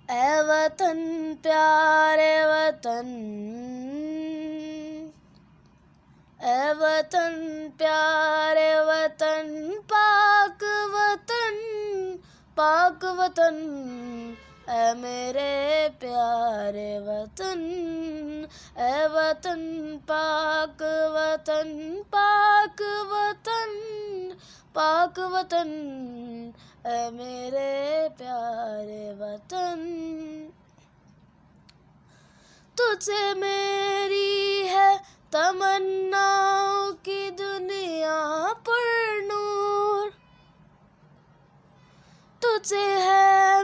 ऐ वतन प्यारे वतन, ऐ वतन प्यारे वतन, पाक वतन, पाक वतन, ऐ मेरे प्यारे वतन, ऐ वतन पाक वतन, पाक वतन, पाक वतन, ऐ मेरे प्यारे वतन। तुझसे मेरी है तमन्नाओं की दुनिया पर नूर, तुझसे है